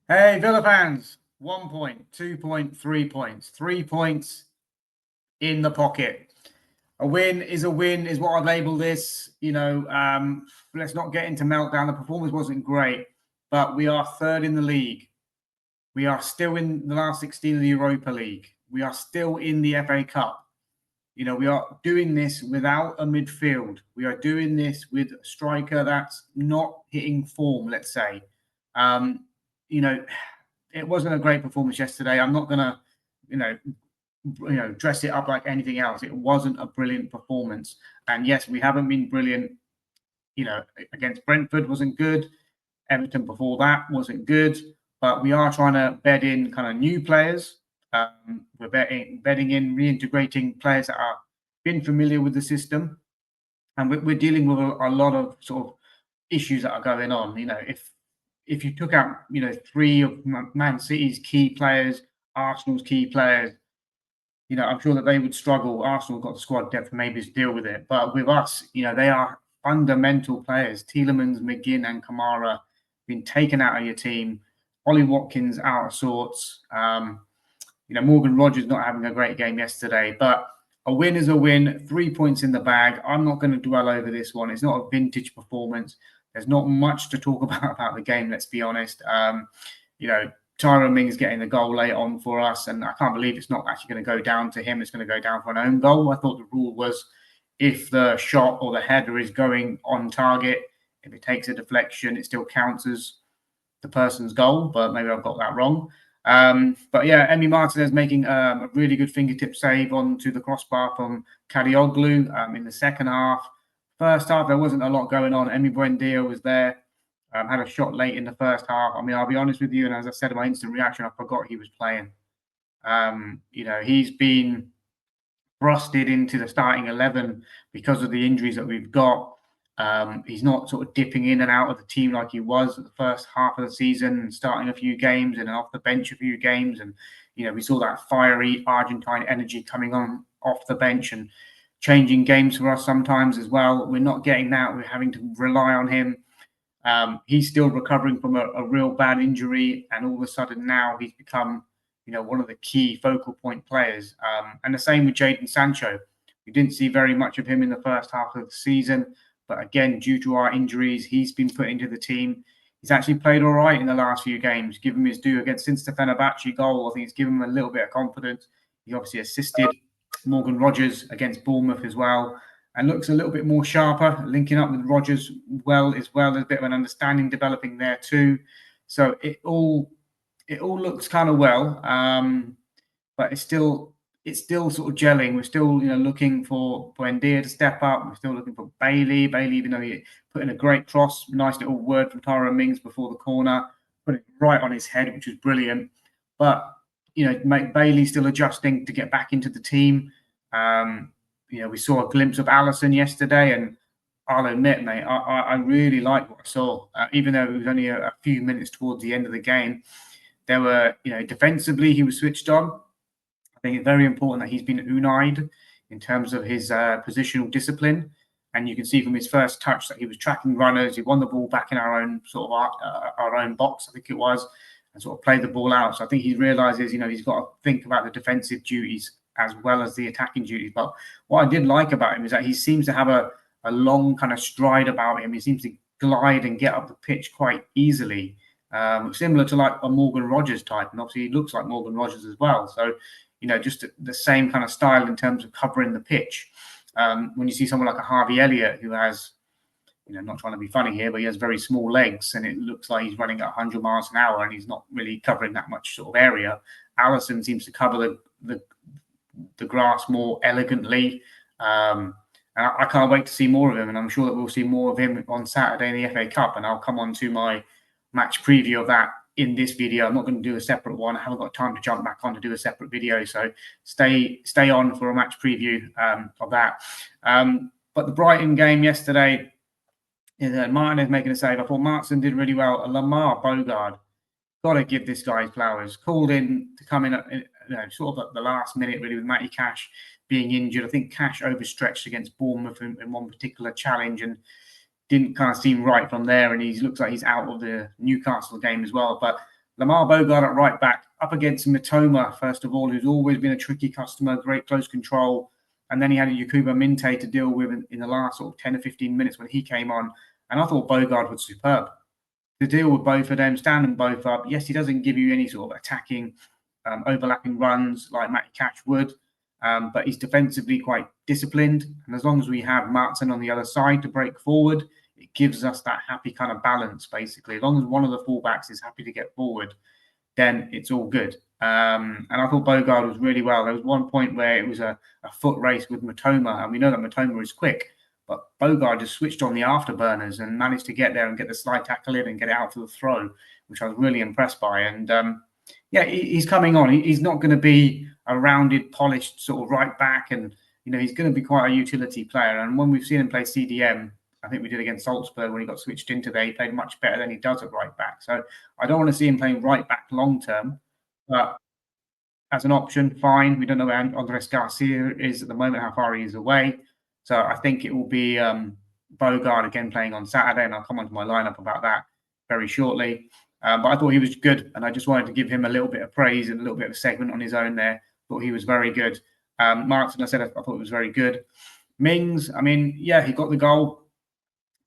Hey, Villa fans, 1 point, 2 point, 3 points, 3 points in the pocket. A win is a win, is what I'd label this. Let's not get into meltdown. The performance wasn't great, but we are third in the league. We are still in the last 16 of the Europa League. We are still in the FA Cup. We are doing this without a midfield. We are doing this with a striker that's not hitting form, let's say. It wasn't a great performance yesterday. I'm not going to, dress it up like anything else. It wasn't a brilliant performance. And yes, we haven't been brilliant. Against Brentford wasn't good. Everton before that wasn't good. But we are trying to bed in kind of new players. We're bedding in, reintegrating players that are been familiar with the system. And we're dealing with a lot of sort of issues that are going on. If you took out, three of Man City's key players, Arsenal's key players, I'm sure that they would struggle. Arsenal got the squad depth maybe to deal with it. But with us, they are fundamental players. Tielemans, McGinn and Kamara been taken out of your team. Ollie Watkins out of sorts. Morgan Rogers not having a great game yesterday. But a win is a win. 3 points in the bag. I'm not going to dwell over this one. It's not a vintage performance. There's not much to talk about the game, let's be honest. Tyrone Mings getting the goal late on for us, and I can't believe it's not actually going to go down to him. It's going to go down for an own goal. I thought the rule was if the shot or the header is going on target, if it takes a deflection, it still counts as the person's goal, but maybe I've got that wrong. But yeah, Emi Martinez making a really good fingertip save onto the crossbar from Kadioglu in the second half. First half, there wasn't a lot going on. Emi Buendia was there, had a shot late in the first half. I mean, I'll be honest with you, and as I said in my instant reaction, I forgot he was playing. He's been thrusted into the starting 11 because of the injuries that we've got. He's not sort of dipping in and out of the team like he was at the first half of the season and starting a few games and off the bench a few games. And, we saw that fiery Argentine energy coming on off the bench and changing games for us sometimes as well. We're not getting that. We're having to rely on him. He's still recovering from a real bad injury. And all of a sudden now he's become, one of the key focal point players. And the same with Jadon Sancho. We didn't see very much of him in the first half of the season. But again, due to our injuries, he's been put into the team. He's actually played all right in the last few games. Give him his due against since the Fenerbahce goal. I think it's given him a little bit of confidence. He obviously assisted Morgan Rogers against Bournemouth as well, and looks a little bit more sharper, linking up with Rogers as well. There's a bit of an understanding developing there too. So it all looks kind of well, but it's still sort of gelling. We're still, looking for Buendia to step up. We're still looking for Bailey, even though he put in a great cross, nice little word from Tyrone Mings before the corner, put it right on his head, which was brilliant. But, Bailey still adjusting to get back into the team. We saw a glimpse of Alisson yesterday, and I'll admit, mate, I really liked what I saw, even though it was only a few minutes towards the end of the game. There were, defensively, he was switched on. I think it's very important that he's been Unai'd in terms of his positional discipline. And you can see from his first touch that he was tracking runners. He won the ball back in our own sort of our own box, I think it was, and sort of played the ball out. So I think he realizes, he's got to think about the defensive duties as well as the attacking duties. But what I did like about him is that he seems to have a long kind of stride about him. He seems to glide and get up the pitch quite easily, similar to like a Morgan Rogers type. And obviously he looks like Morgan Rogers as well. So, just the same kind of style in terms of covering the pitch. When you see someone like a Harvey Elliott who has, not trying to be funny here, but he has very small legs and it looks like he's running at 100 miles an hour and he's not really covering that much sort of area. Alisson seems to cover the grass more elegantly. And I can't wait to see more of him. And I'm sure that we'll see more of him on Saturday in the FA Cup. And I'll come on to my match preview of that in this video. I'm not going to do a separate one. I haven't got time to jump back on to do a separate video. So stay on for a match preview of that. But the Brighton game yesterday, Martinez making a save. I thought Martin did really well. Lamar Bogard, got to give this guy his flowers. Called in to come in sort of at the last minute, really, with Matty Cash being injured. I think Cash overstretched against Bournemouth in one particular challenge and didn't kind of seem right from there. And he looks like he's out of the Newcastle game as well. But Lamar Bogard at right back, up against Mitoma, first of all, who's always been a tricky customer, great close control. And then he had a Yakuba Minte to deal with in the last sort of 10 or 15 minutes when he came on. And I thought Bogard was superb to deal with both of them, stand them both up. Yes, he doesn't give you any sort of attacking, overlapping runs like Matty Catch would, but he's defensively quite disciplined. And as long as we have Martin on the other side to break forward, it gives us that happy kind of balance, basically. As long as one of the fullbacks is happy to get forward, then it's all good. And I thought Bogard was really well. There was one point where it was a foot race with Mitoma, and we know that Mitoma is quick. But Bogard just switched on the afterburners and managed to get there and get the slide tackle in and get it out for the throw, which I was really impressed by. And yeah, he's coming on. He's not going to be a rounded, polished sort of right back, and he's going to be quite a utility player. And when we've seen him play CDM, I think we did against Salzburg when he got switched in today, he played much better than he does at right back. So I don't want to see him playing right back long term, but as an option, fine. We don't know where Andres Garcia is at the moment, how far he is away. So I think it will be Bogard again playing on Saturday, and I'll come on to my lineup about that very shortly. But I thought he was good, and I just wanted to give him a little bit of praise and a little bit of a segment on his own there. Thought he was very good. Martin, I said I thought it was very good. Mings, I mean, yeah, he got the goal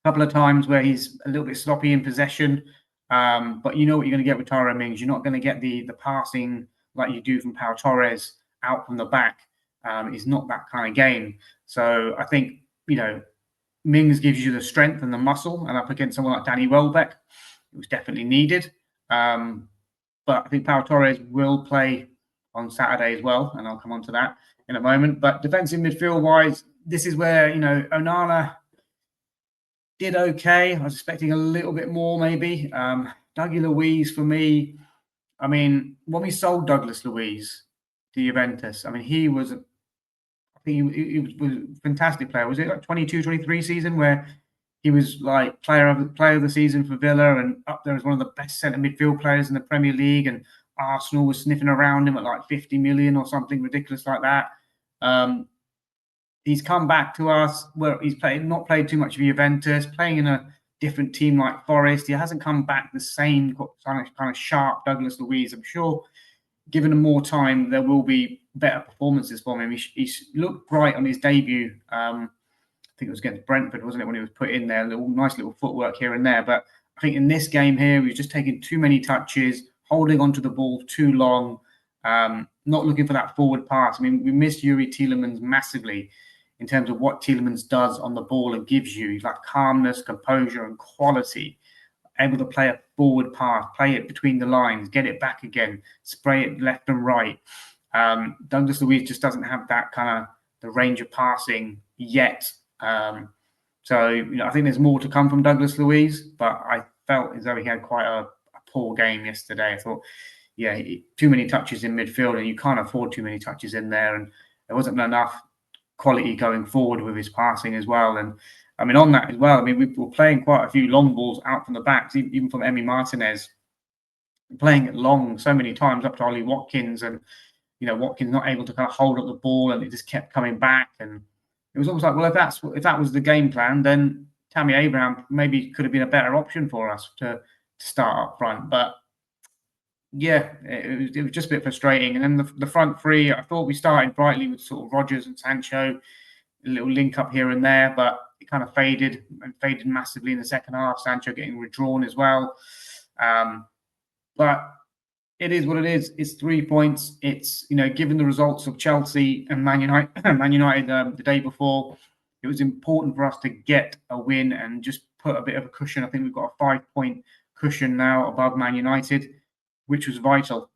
a couple of times where he's a little bit sloppy in possession. But you know what you're going to get with Tyrone Mings. You're not going to get the passing like you do from Pau Torres out from the back. It's not that kind of game. So I think, Mings gives you the strength and the muscle, and up against someone like Danny Welbeck, it was definitely needed. But I think Pau Torres will play on Saturday as well, and I'll come on to that in a moment. But defensive midfield-wise, this is where, Onana did okay. I was expecting a little bit more, maybe. Dougie Luiz, for me, I mean, when we sold Douglas Luiz to Juventus, I mean, he was a fantastic player. Was it like 22, 23 season where he was like player of the season for Villa and up there as one of the best centre midfield players in the Premier League, and Arsenal was sniffing around him at like 50 million or something ridiculous like that. He's come back to us where he's not played too much for Juventus, playing in a different team like Forest. He hasn't come back the same kind of sharp Douglas Luiz. I'm sure given him more time, there will be better performances for him. He looked bright on his debut. I think it was against Brentford, wasn't it, when he was put in there? Nice little footwork here and there. But I think in this game here, he's just taking too many touches, holding onto the ball too long, not looking for that forward pass. I mean, we missed Yuri Tielemans massively in terms of what Tielemans does on the ball and gives you. He's like calmness, composure, and quality. Able to play a forward pass, play it between the lines, get it back again, spray it left and right. Douglas Luiz just doesn't have that kind of the range of passing yet. So I think there's more to come from Douglas Luiz, but I felt as though he had quite a poor game yesterday. I thought, too many touches in midfield, and you can't afford too many touches in there, and there wasn't enough quality going forward with his passing as well. And I mean, on that as well, I mean, we were playing quite a few long balls out from the backs, even from Emi Martinez, playing it long so many times up to Ollie Watkins, and Watkins not able to kind of hold up the ball, and it just kept coming back. And it was almost like, well, if that was the game plan, then Tammy Abraham maybe could have been a better option for us to start up front. But yeah, it was just a bit frustrating. And then the front three, I thought we started brightly with sort of Rodgers and Sancho, a little link up here and there, but it kind of faded massively in the second half. Sancho getting withdrawn as well. But it is what it is. It's 3 points. It's, given the results of Chelsea and Man United, the day before, it was important for us to get a win and just put a bit of a cushion. I think we've got a 5-point cushion now above Man United, which was vital.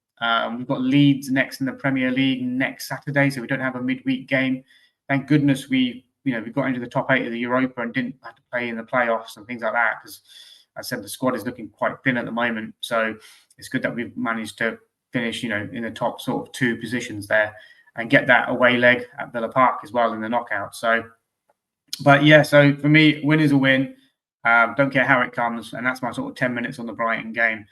We've got Leeds next in the Premier League next Saturday, so we don't have a midweek game. Thank goodness we got into the top 8 of the Europa and didn't have to play in the playoffs and things like that, because as I said, the squad is looking quite thin at the moment. So it's good that we've managed to finish, in the top sort of 2 positions there and get that away leg at Villa Park as well in the knockout. So, but yeah, so for me, win is a win. Don't care how it comes, and that's my sort of 10 minutes on the Brighton game.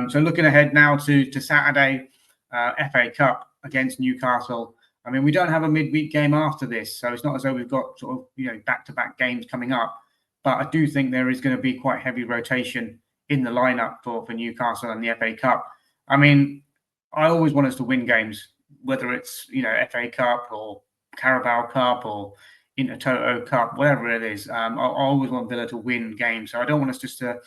So looking ahead now to Saturday, FA Cup against Newcastle. I mean, we don't have a midweek game after this, so it's not as though we've got sort of back-to-back games coming up. But I do think there is going to be quite heavy rotation in the lineup for Newcastle and the FA Cup. I mean, I always want us to win games, whether it's FA Cup or Carabao Cup or Intertoto Cup, whatever it is. I always want Villa to win games, so I don't want us just to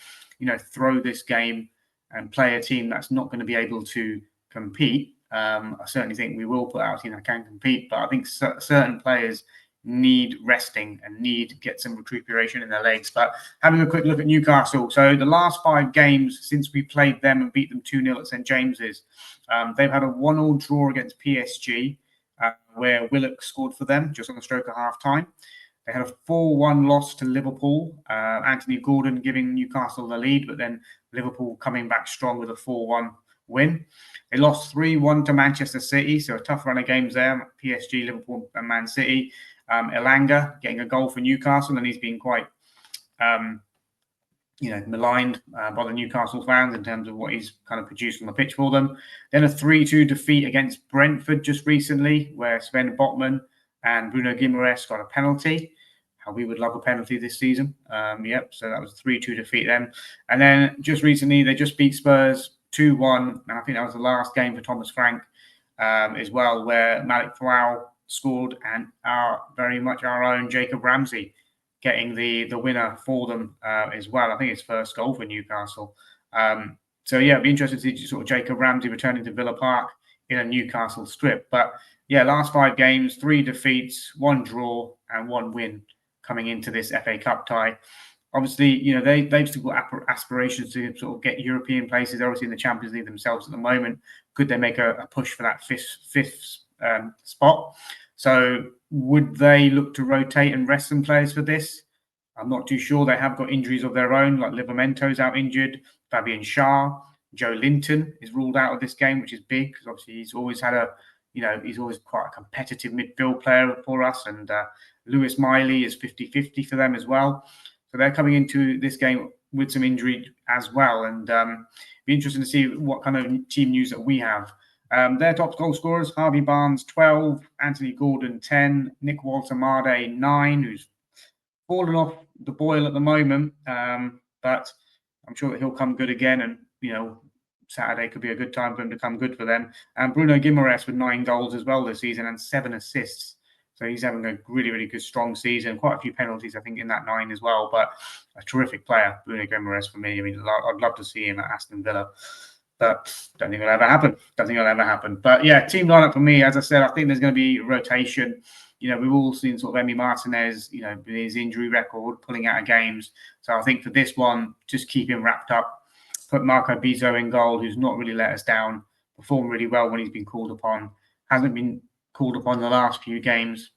throw this game and play a team that's not going to be able to compete. I certainly think we will put out a team that can compete, but I think certain players need resting and need to get some recuperation in their legs. But having a quick look at Newcastle, so the last 5 games since we played them and beat them 2-0 at St James's, they've had a 1-1 draw against PSG, where Willock scored for them just on the stroke of half time. They had a 4-1 loss to Liverpool, Anthony Gordon giving Newcastle the lead, but then Liverpool coming back strong with a 4-1 win. They lost 3-1 to Manchester City, so a tough run of games there, PSG, Liverpool and Man City. Elanga getting a goal for Newcastle, and he's been quite maligned by the Newcastle fans in terms of what he's kind of produced on the pitch for them. Then a 3-2 defeat against Brentford just recently, where Sven Botman and Bruno Guimaraes got a penalty. How we would love a penalty this season. So that was a 3-2 defeat then. And then just recently, they just beat Spurs 2-1, and I think that was the last game for Thomas Frank as well, where Malik Thiaw scored, and very much our own Jacob Ramsey getting the winner for them as well. I think his first goal for Newcastle. It'd be interesting to see sort of Jacob Ramsey returning to Villa Park in a Newcastle strip. But last 5 games, 3 defeats, 1 draw, and 1 win coming into this FA Cup tie. Obviously, they've still got aspirations to sort of get European places. They're obviously in the Champions League themselves at the moment. Could they make a push for that fifth spot? So would they look to rotate and rest some players for this? I'm not too sure. They have got injuries of their own, like Livermento's out injured, Fabian Schär, Joe Linton is ruled out of this game, which is big because obviously he's always had he's always quite a competitive midfield player for us, and Lewis Miley is 50-50 for them as well. So they're coming into this game with some injury as well, and be interesting to see what kind of team news that we have. Their top goal scorers: Harvey Barnes 12, Anthony Gordon 10, Nick Walter-Made 9, who's fallen off the boil at the moment, but I'm sure that he'll come good again, and Saturday could be a good time for him to come good for them. And Bruno Guimaraes with 9 goals as well this season and 7 assists. So he's having a really, really good, strong season. Quite a few penalties, I think, in that 9 as well. But a terrific player, Bruno Guimaraes, for me. I mean, I'd love to see him at Aston Villa. But don't think it'll ever happen. But team lineup for me, as I said, I think there's going to be rotation. We've all seen sort of Emi Martinez, with his injury record, pulling out of games. So I think for this one, just keep him wrapped up. Put Marco Bizzo in goal, who's not really let us down. Performed really well when he's been called upon. Hasn't been called upon the last few games,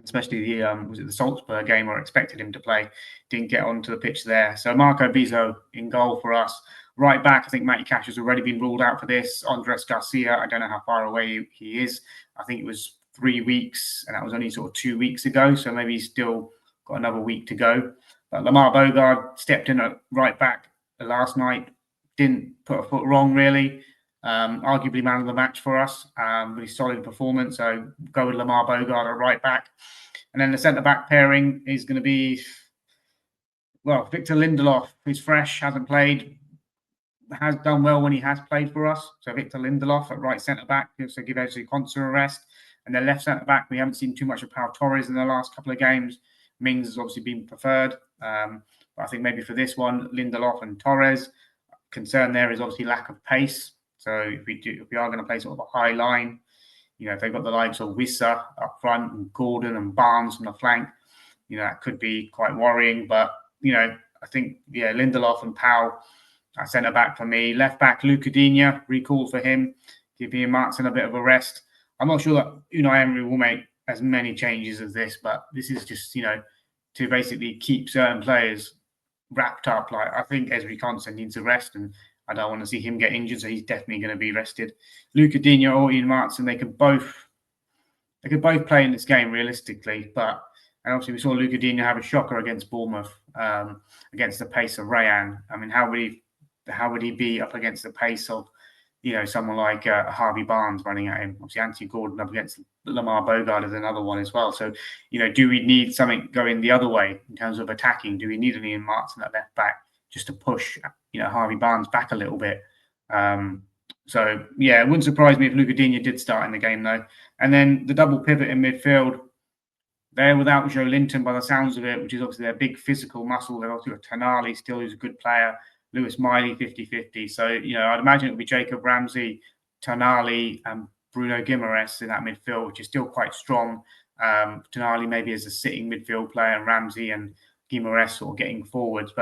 especially the Salzburg game where I expected him to play. Didn't get onto the pitch there. So Marco Bizzo in goal for us. Right back, I think Matty Cash has already been ruled out for this. Andres Garcia, I don't know how far away he is. I think it was 3 weeks, and that was only sort of 2 weeks ago. So maybe he's still got another week to go. But Lamar Bogard stepped in at right back last night. Didn't put a foot wrong, really. Arguably man of the match for us. Really solid performance. So go with Lamar Bogard at right back. And then the centre-back pairing is going to be, Victor Lindelof, who's fresh, hasn't played, has done well when he has played for us. So Victor Lindelof at right centre-back, so give Ezri Konsa a rest. And then left centre-back, we haven't seen too much of Pau Torres in the last couple of games. Mings has obviously been preferred. But I think maybe for this one, Lindelof and Torres. Concern there is obviously lack of pace. So if we are going to play sort of a high line, if they've got the likes of Wissa up front and Gordon and Barnes from the flank, that could be quite worrying. But, I think, Lindelof and Pau at centre-back for me. Left-back, Luca Digne, recall for him. Give Ian Martin a bit of a rest. I'm not sure that Unai Emery will make as many changes as this, but this is just, to basically keep certain players wrapped up. Like, I think Ezri Konsa needs a rest, and I don't want to see him get injured, so he's definitely going to be rested. Luca Digne or Ian Martin, they could both play in this game realistically, but and obviously we saw Luca Digne have a shocker against Bournemouth, against the pace of Rayan. I mean, how would he be up against the pace of someone like Harvey Barnes running at him? Obviously, Anthony Gordon up against Lamar Bogard is another one as well. So, do we need something going the other way in terms of attacking? Do we need an Ian Martin at left back just to push, Harvey Barnes back a little bit? So yeah, it wouldn't surprise me if Luca Digne did start in the game though. And then the double pivot in midfield, they're without Joe Linton by the sounds of it, which is obviously their big physical muscle. They've also got Tonali still, who's a good player. Lewis Miley, 50-50. So, I'd imagine it would be Jacob Ramsey, Tonali, and Bruno Guimaraes in that midfield, which is still quite strong. Tonali maybe as a sitting midfield player, and Ramsey and Guimaraes sort of getting forwards.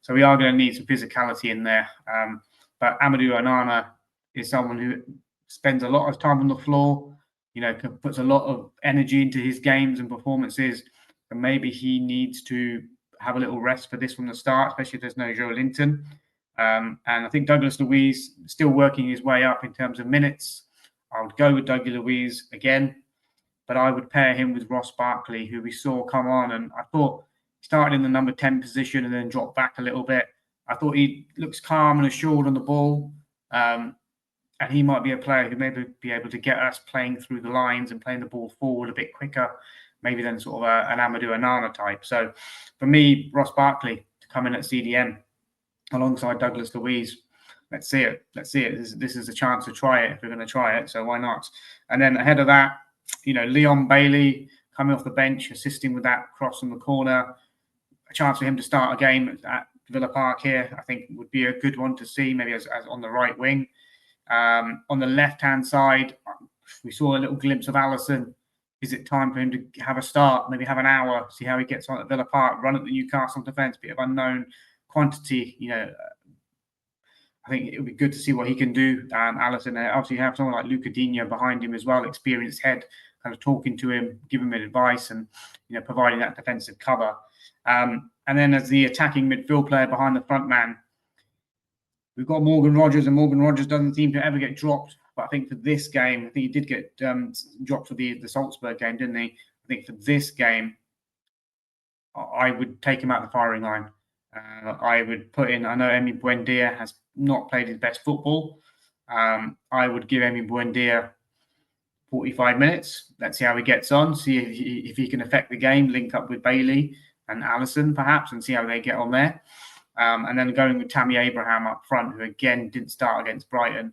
So we are going to need some physicality in there. But Amadou Onana is someone who spends a lot of time on the floor, puts a lot of energy into his games and performances, and maybe he needs to have a little rest for this from the start, especially if there's no Joe Linton. And I think Douglas Luiz still working his way up in terms of minutes. I would go with Douglas Luiz again, but I would pair him with Ross Barkley, who we saw come on, and I thought he started in the number 10 position and then dropped back a little bit. I thought he looks calm and assured on the ball. And he might be a player who maybe be able to get us playing through the lines and playing the ball forward a bit quicker, maybe than sort of an Amadou Onana type. So for me, Ross Barkley to come in at CDM alongside Douglas Luiz. Let's see it. This is a chance to try it if we're going to try it. So why not? And then ahead of that, Leon Bailey coming off the bench, assisting with that cross in the corner. A chance for him to start a game at Villa Park here, I think would be a good one to see, maybe as on the right wing. On the left-hand side, we saw a little glimpse of Alisson. Is it time for him to have a start, maybe have an hour, see how he gets on at Villa Park, run at the Newcastle defence, bit of unknown quantity, I think it would be good to see what he can do. Alisson, obviously you have someone like Luca Digne behind him as well, experienced head, kind of talking to him, giving him advice and, providing that defensive cover. And then as the attacking midfield player behind the front man, we've got Morgan Rogers, and Morgan Rogers doesn't seem to ever get dropped. But I think for this game, I think he did get dropped for the Salzburg game, didn't he? I think for this game, I would take him out the firing line. I would put in, I know Emi Buendia has not played his best football. I would give Emi Buendia 45 minutes. Let's see how he gets on, see if he can affect the game, link up with Bailey and Alisson perhaps, and see how they get on there. And then going with Tammy Abraham up front, who again didn't start against Brighton.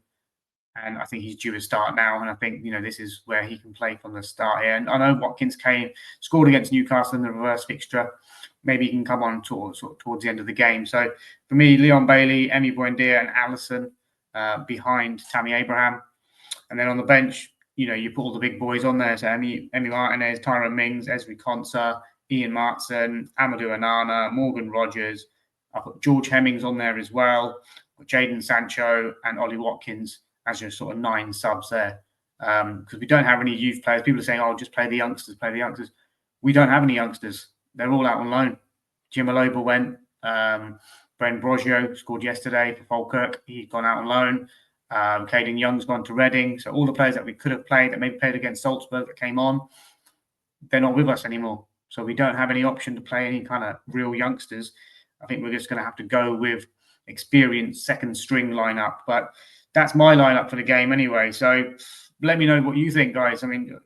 And I think he's due to start now. And I think, this is where he can play from the start here. And I know Watkins came, scored against Newcastle in the reverse fixture. Maybe he can come on towards the end of the game. So for me, Leon Bailey, Emi Buendia and Alisson behind Tammy Abraham. And then on the bench, you put all the big boys on there. So Emi Martinez, Tyrone Mings, Ezri Konsa, Ian Martson, Amadou Onana, Morgan Rogers. I've got George Hemmings on there as well, Jadon Sancho and Ollie Watkins as your sort of 9 subs there. Because we don't have any youth players. People are saying, just play the youngsters, We don't have any youngsters. They're all out on loan. Jim Aloba went. Bren Brogio scored yesterday for Falkirk. He's gone out on loan. Caden Young's gone to Reading. So all the players that we could have played, that maybe played against Salzburg that came on, they're not with us anymore. So we don't have any option to play any kind of real youngsters. I think we're just going to have to go with experienced second string lineup. But that's my lineup for the game anyway. So let me know what you think, guys. I mean,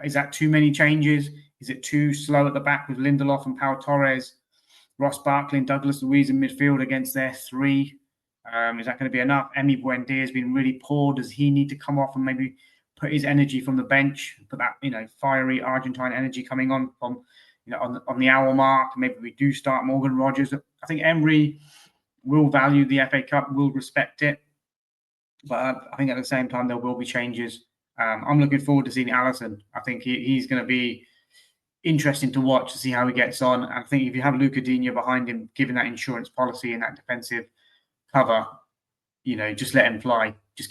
is that too many changes? Is it too slow at the back with Lindelof and Pau Torres, Ross Barkley and Douglas Luiz in midfield against their 3? Is that going to be enough? Emi Buendia has been really poor. Does he need to come off and maybe put his energy from the bench, put that, fiery Argentine energy coming on from, on the hour mark? Maybe we do start Morgan Rogers. I think Emery will value the FA Cup, will respect it. But I think at the same time, there will be changes. I'm looking forward to seeing Alisson. I think he's going to be interesting to watch, to see how he gets on. I think if you have Luca Digne behind him, giving that insurance policy and that defensive cover, just let him fly. Just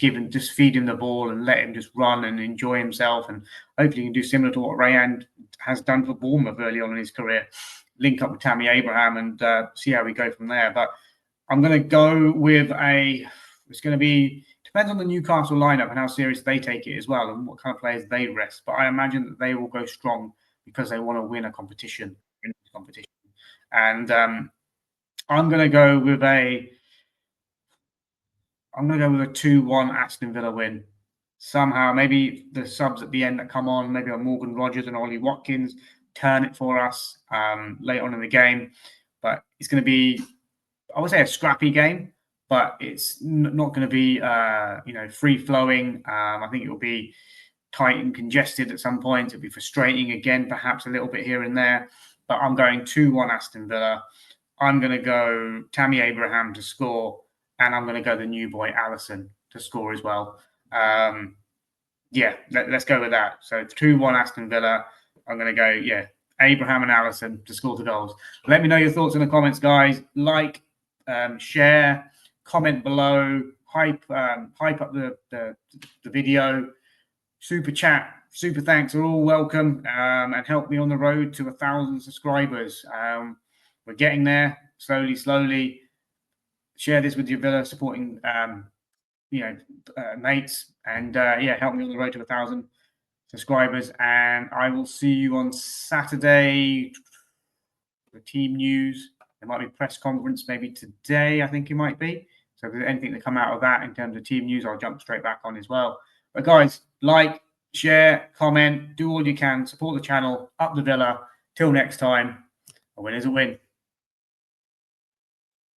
feed him the ball and let him just run and enjoy himself. And hopefully he can do similar to what Rayan has done for Bournemouth early on in his career. Link up with Tammy Abraham and see how we go from there. But I'm going to go with it's going to be, depends on the Newcastle lineup and how serious they take it as well and what kind of players they rest. But I imagine that they will go strong because they want to win a competition. And I'm going to go with a 2-1 Aston Villa win. Somehow, maybe the subs at the end that come on, maybe on Morgan Rogers and Ollie Watkins, turn it for us late on in the game. But it's going to be, I would say, a scrappy game. but it's not going to be free flowing. I think it will be tight and congested at some point. It'll be frustrating again, perhaps a little bit here and there. But I'm going 2-1 Aston Villa. I'm going to go Tammy Abraham to score, and I'm going to go the new boy Alisson to score as well. Let's go with that. So 2-1 Aston Villa. I'm going to go, Abraham and Alisson to score the goals. Let me know your thoughts in the comments, guys. Like, share, comment below, hype up the video, super chat, super thanks are all welcome, and help me on the road to 1,000 subscribers. We're getting there slowly. Share this with your Villa supporting mates, and help me on the road to 1,000 subscribers. And I will see you on Saturday. The team news. There might be a press conference maybe today, I think it might be. So if there's anything that come out of that in terms of team news, I'll jump straight back on as well. But guys, like, share, comment, do all you can, support the channel, up the Villa. Till next time, a win is a win.